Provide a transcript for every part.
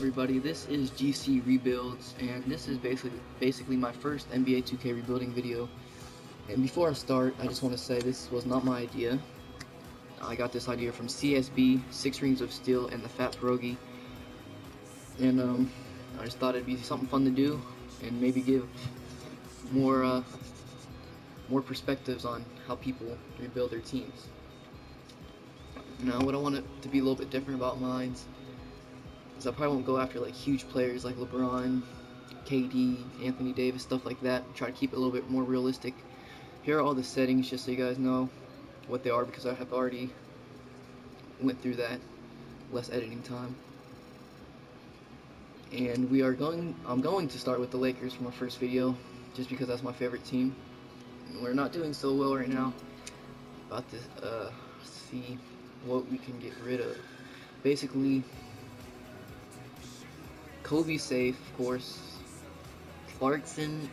everybody, this is GC Rebuilds, and this is basically my first NBA 2K rebuilding video. And before I start, I just want to say this was not my idea. I got this idea from CSB, 6 Rings of Steel, and the Fat Pierogi. And I just thought it'd be something fun to do, and maybe give more perspectives on how people rebuild their teams. Now, what I want it to be a little bit different about mine is I probably won't go after like huge players like LeBron, KD, Anthony Davis, stuff like that. Try to keep it a little bit more realistic. Here are all the settings just so you guys know what they are, because I have already went through that. Less editing time. And I'm going to start with the Lakers for my first video, just because that's my favorite team. We're not doing so well right now. About to see what we can get rid of. Basically, Kobe's safe, of course. Clarkson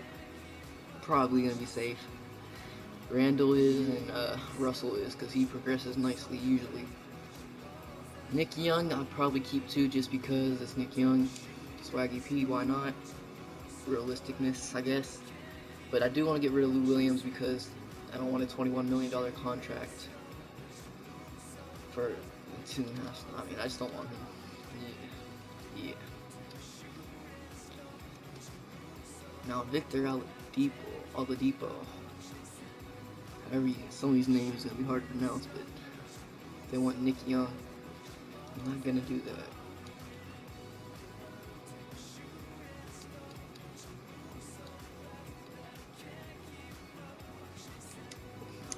probably gonna be safe. Randall is, and Russell is, because he progresses nicely usually. Nick Young I'll probably keep too, just because it's Nick Young. Swaggy P, why not? Realisticness, I guess. But I do want to get rid of Lou Williams because I don't want a $21 million contract for 2.5. I mean, I just don't want him. Yeah. Now Victor Oladipo. Some of these names are gonna be hard to pronounce, but if they want Nick Young, I'm not gonna do that.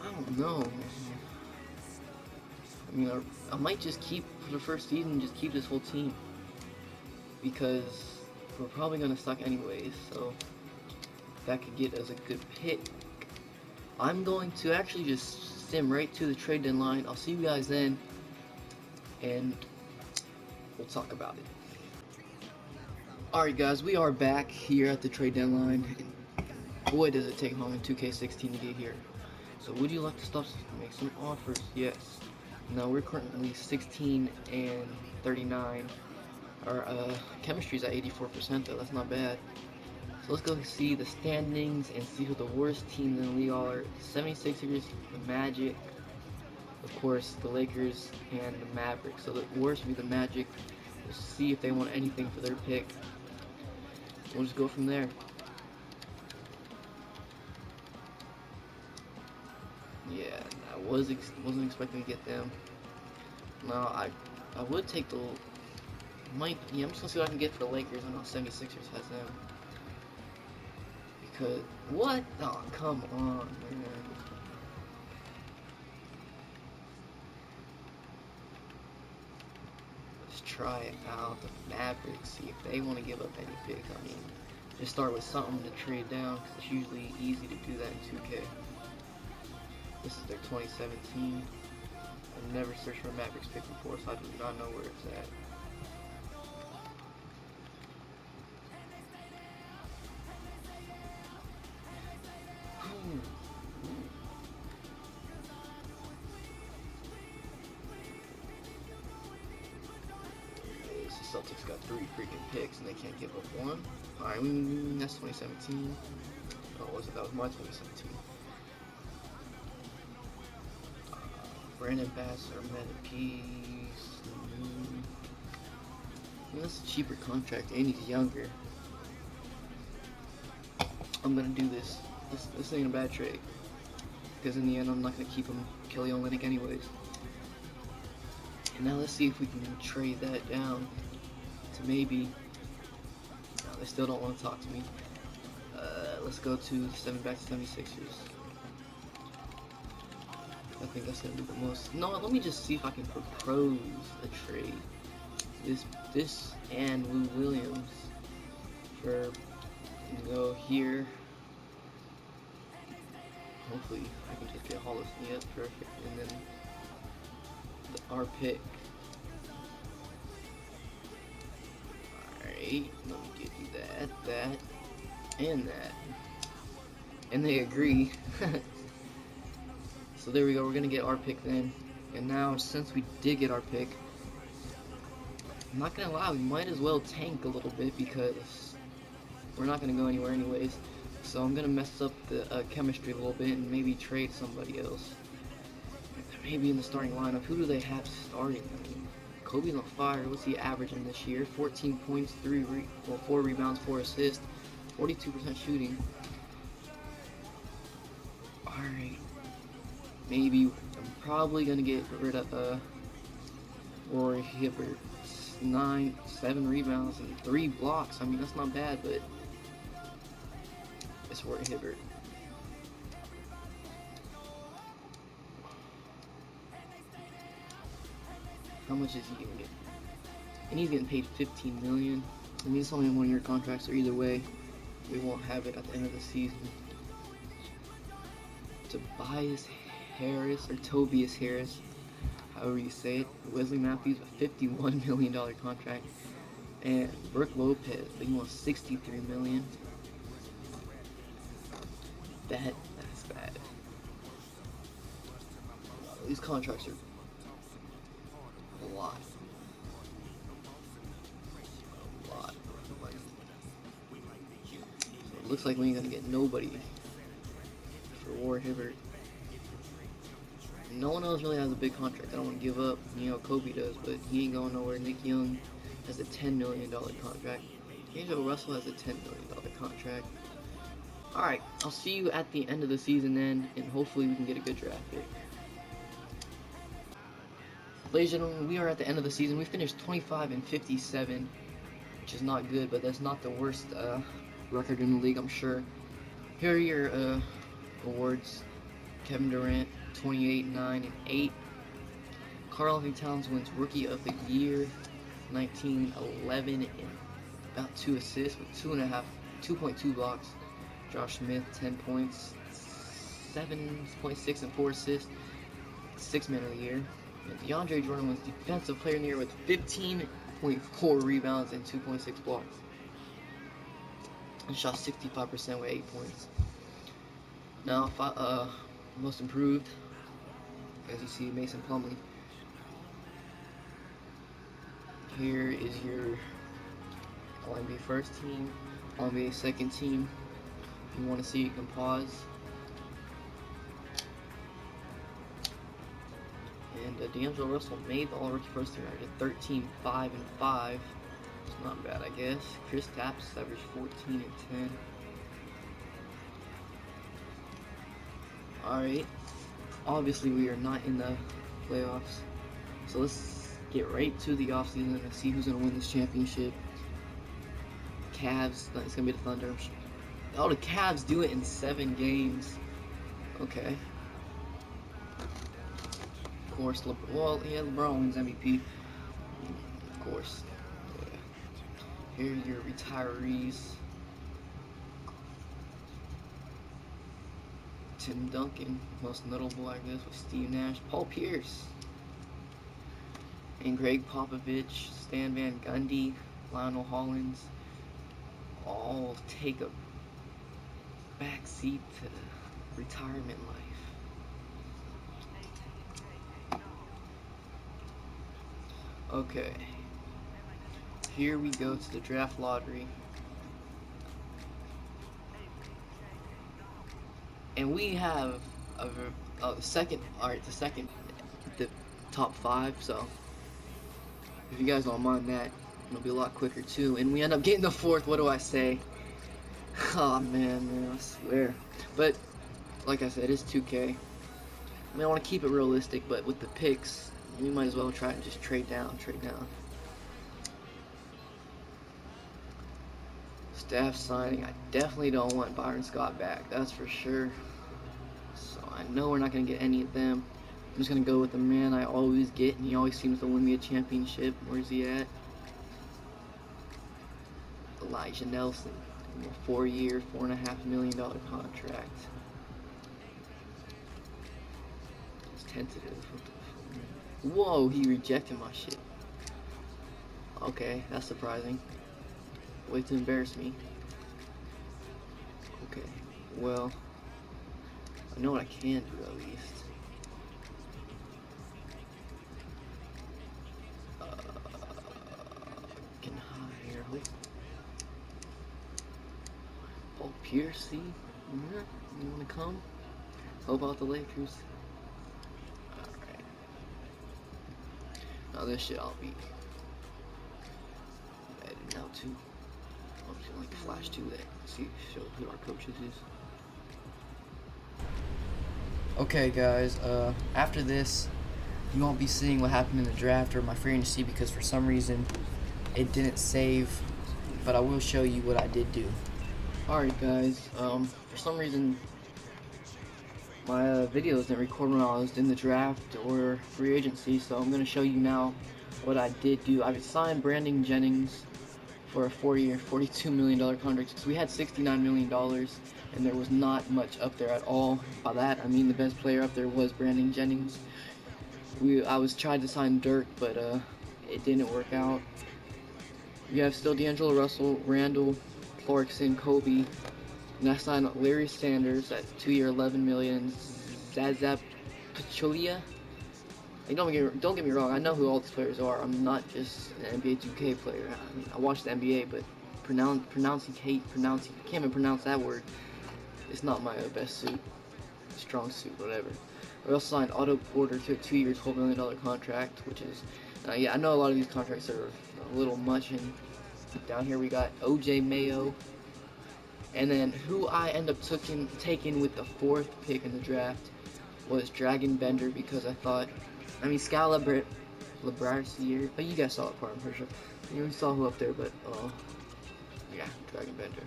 I don't know. I mean, I might just keep for the first season, just keep this whole team, because we're probably gonna suck anyways. So that could get us a good pick. I'm going to actually just sim right to the trade deadline. I'll see you guys then, and we'll talk about it. Alright guys, we are back here at the trade deadline, and boy does it take long in 2K16 to get here. So would you like to stop, make some offers? Yes. Now we're currently 16 and 39. Our chemistry's at 84% though, that's not bad. So let's go see the standings and see who the worst teams in the league are. 76ers, the Magic, of course the Lakers, and the Mavericks. So the worst would be the Magic. We'll see if they want anything for their pick. We'll just go from there. Yeah, I wasn't expecting to get them. Now I would take the I'm just gonna see what I can get for the Lakers. I know 76ers has them. Because what? Oh, come on, man. Let's try it out. The Mavericks, see if they want to give up any picks. I mean, just start with something to trade down, because it's usually easy to do that in 2K. This is their 2017. I've never searched for a Mavericks pick before, so I do not know where it's at. The Celtics got 3 freaking picks and they can't give up 1. Alright, that's 2017. Oh, was it? That was my 2017. Brandon Bass or Metapiece. That's a cheaper contract and he's younger. I'm gonna do this. This ain't a bad trade, because in the end I'm not gonna keep him Kelly Olynyk anyways. And now let's see if we can trade that down to maybe. No, they still don't want to talk to me. Let's go to back to 76ers. I think that's gonna be the most. No, let me just see if I can propose a trade. This and Lou Williams for go here. Hopefully I can just get Hollis. Yep, perfect. And then our pick. Alright, let me give you that, and that. And they agree. So there we go, we're gonna get our pick then. And now, since we did get our pick, I'm not gonna lie, we might as well tank a little bit because we're not gonna go anywhere anyways. So I'm gonna mess up the chemistry a little bit and maybe trade somebody else. Maybe in the starting lineup. Who do they have starting? I mean, Kobe's on fire. What's he averaging this year? 14 points, 4 rebounds, 4 assists, 42% shooting. Alright. Maybe I'm probably gonna get rid of Rory Hibbert. 7 rebounds and 3 blocks. I mean, that's not bad, but it's Rory Hibbert. How much is he gonna get? And he's getting paid $15 million. I mean, it's only a 1-year contract, so either way, we won't have it at the end of the season. Tobias Harris, or Tobias Harris, however you say it. Wesley Matthews, a $51 million contract. And Brooke Lopez, but he wants $63 million. That's bad. These contracts are a lot. So it looks like we ain't gonna get nobody for Rory Hibbert. No one else really has a big contract. I don't want to give up. You know, Kobe does, but he ain't going nowhere. Nick Young has a $10 million contract. D'Angelo Russell has a $10 million contract. Alright, I'll see you at the end of the season then, and hopefully we can get a good draft pick. Ladies and gentlemen, we are at the end of the season. We finished 25-57, which is not good, but that's not the worst record in the league, I'm sure. Here are your awards. Kevin Durant, 28, 9, and 8. Karl-Anthony Towns wins Rookie of the Year, 19, 11, and about 2 assists with 2.2 blocks. Josh Smith, 10 points, 7.6 and 4 assists, 6th Man of the Year. And DeAndre Jordan wins Defensive Player of the Year with 15.4 rebounds and 2.6 blocks. And shot 65% with 8 points. Now, most improved, as you see, Mason Plumlee. Here is your All-NBA first team, All-NBA second team. If you want to see, you can pause. And D'Angelo Russell made the All-Rookie first team record, 13, 5, and 5. It's not bad, I guess. Chris Tapps averaged 14 and 10. Alright, obviously we are not in the playoffs, so let's get right to the offseason and see who's going to win this championship. Cavs, it's going to be the Thunder. Oh, the Cavs do it in 7 games. Okay. Of course, well, yeah, LeBron wins MVP. Of course. Yeah. Here are your retirees. Tim Duncan, most notable, I guess, with Steve Nash, Paul Pierce, and Greg Popovich, Stan Van Gundy, Lionel Hollins, all take a backseat to retirement life. Okay, here we go to the draft lottery. And we have the top 5, so if you guys don't mind that, it'll be a lot quicker too. And we end up getting the 4th, what do I say? Oh man, I swear. But, like I said, it's 2K. I mean, I want to keep it realistic, but with the picks, we might as well try and just trade down. Staff signing, I definitely don't want Byron Scott back, that's for sure. So I know we're not going to get any of them. I'm just going to go with the man I always get, and he always seems to win me a championship. Where's he at? Elijah Nelson. 4-year, $4.5 million contract. It's tentative. Whoa, he rejected my shit. Okay, that's surprising. Way to embarrass me. Okay, well, I know what I can do at least. Piercy, you wanna come? Help out the Lakers? Alright. Now this shit I'll be editing now too. I'll just like flash to that. See, show who our coaches is. Okay guys, after this, you won't be seeing what happened in the draft or my free agency because for some reason it didn't save, but I will show you what I did do. Alright guys, for some reason my videos didn't record when I was in the draft or free agency, so I'm going to show you now what I did do. I signed Brandon Jennings for a 4-year, $42 million contract. So we had $69 million, and there was not much up there at all. By that, I mean the best player up there was Brandon Jennings. I was trying to sign Dirk, but it didn't work out. We have still D'Angelo Russell, Randall, Clarkson, Kobe, and I signed Larry Sanders at 2-year, $11 million. Zaza Pachulia. Like, don't get me wrong. I know who all these players are. I'm not just an NBA 2K player. I mean, I watch the NBA, but can't even pronounce that word. It's not my best suit, strong suit, whatever. We also signed Otto Porter to a 2-year, $12 million contract, which is, yeah, I know a lot of these contracts are a little much. And down here we got OJ Mayo. And then who I end up taking with the 4th pick in the draft was Dragon Bender, because I thought, I mean, Labrassiere, but you guys saw it part, I'm pretty sure. You know, saw who up there, but, yeah, Dragon Bender.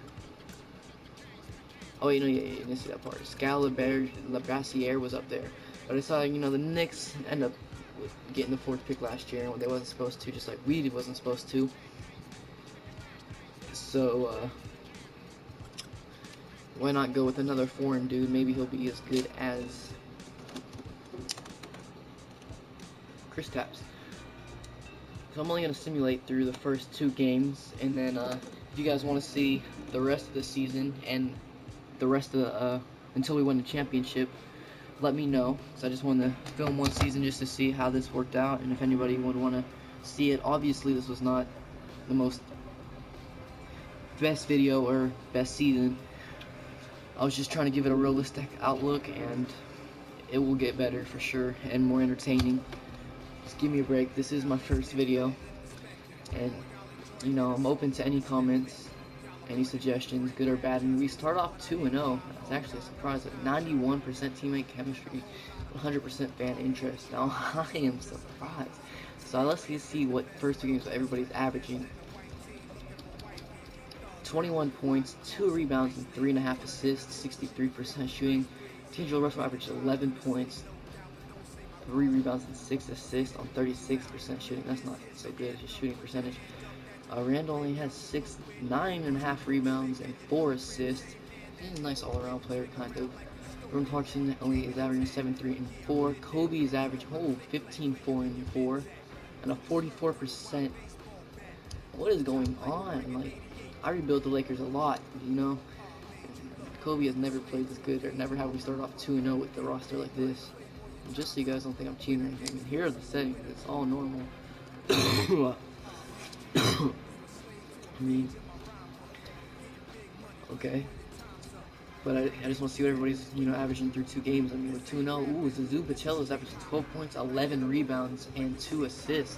Oh, you know, yeah, you didn't see that part. Labrassiere was up there. But I saw, you know, the Knicks end up getting the 4th pick last year, and they wasn't supposed to, just like we wasn't supposed to. So, why not go with another foreign dude? Maybe he'll be as good as Chris Tapps. So I'm only going to simulate through the first 2 games, and then if you guys want to see the rest of the season and the rest of the, until we win the championship, let me know, because I just want to film 1 season just to see how this worked out, and if anybody would want to see it. Obviously this was not the most best video or best season. I was just trying to give it a realistic outlook, and it will get better for sure and more entertaining. Just give me a break. This is my first video, and you know, I'm open to any comments, any suggestions, good or bad. And we start off 2-0. That's actually a surprise. 91% teammate chemistry, 100% fan interest. Now I am surprised. So let's see what first 2 games everybody's averaging. 21 points, 2 rebounds, and 3.5 assists, 63% shooting. D'Angelo Russell averaged 11 points, 3 rebounds, and 6 assists on 36% shooting. That's not so good, just shooting percentage. Randall only has 9.5 rebounds and 4 assists. He's a nice all-around player, kind of. Jordan Clarkson only is averaging 7, 3, and 4. Kobe is averaging 15, 4, and 4, and a 44%. What is going on? Like, I rebuilt the Lakers a lot, you know. Kobe has never played this good, or never have we started off 2-0 with the roster like this. And just so you guys don't think I'm cheating or anything, here are the settings. It's all normal. I mean, okay. But I just want to see what everybody's, you know, averaging through 2 games. I mean, we're 2-0. Ooh, Zazu Pacheco's averaging 12 points, 11 rebounds, and 2 assists.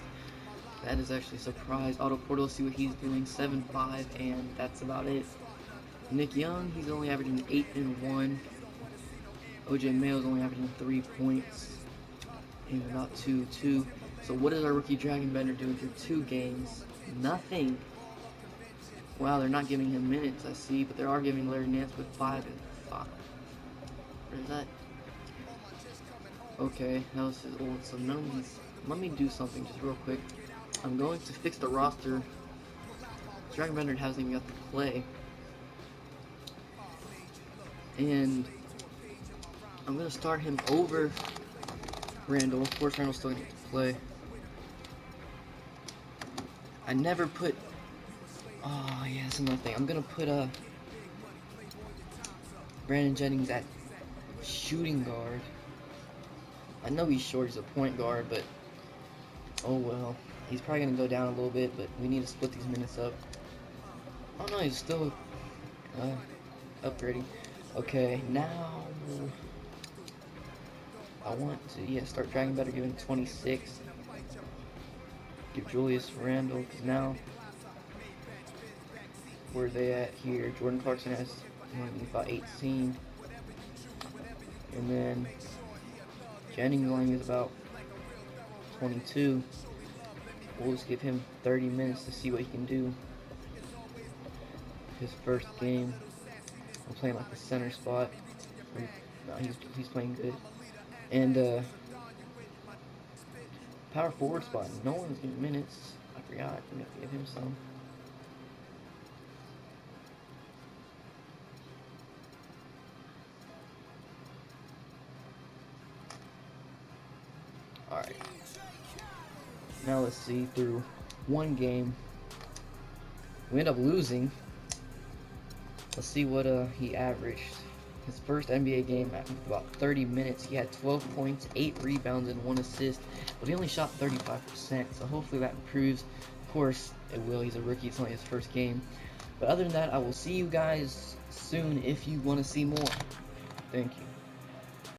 That is actually a surprise. Otto Porter, let's see what he's doing. 7-5, and that's about it. Nick Young, he's only averaging 8 and 1. OJ Mayo's only averaging 3 points and about 2. So what is our rookie Dragon Bender doing through 2 games? Nothing. Wow, they're not giving him minutes, I see, but they are giving Larry Nance with 5 and 5. Where is that? Okay, that was his old. So none of these. Let me do something just real quick. I'm going to fix the roster. Dragon Bender hasn't even got to play. And I'm going to start him over Randall. Of course, Randall's still going to get to play. I never put... Oh, yeah, that's another thing. I'm going to put Brandon Jennings at shooting guard. I know he's short, he's a point guard, but... Oh, well. He's probably going to go down a little bit, but we need to split these minutes up. Oh, no, he's still... upgrading. Okay, now I want to start Dragon Better, give him 26. Give Julius Randle, because now where are they at here? Jordan Clarkson has about 18, and then Jennings only is about 22. We'll just give him 30 minutes to see what he can do. His first game, I'm playing like the center spot. No, he's playing good. And power forward spot, no one's getting minutes. I forgot. I'm gonna give him some. Alright. Now let's see, through one game, we end up losing. Let's see what he averaged. His first NBA game at about 30 minutes, he had 12 points, 8 rebounds, and 1 assist, but he only shot 35%, so hopefully that improves. Of course, it will. He's a rookie. It's only his first game. But other than that, I will see you guys soon if you want to see more. Thank you.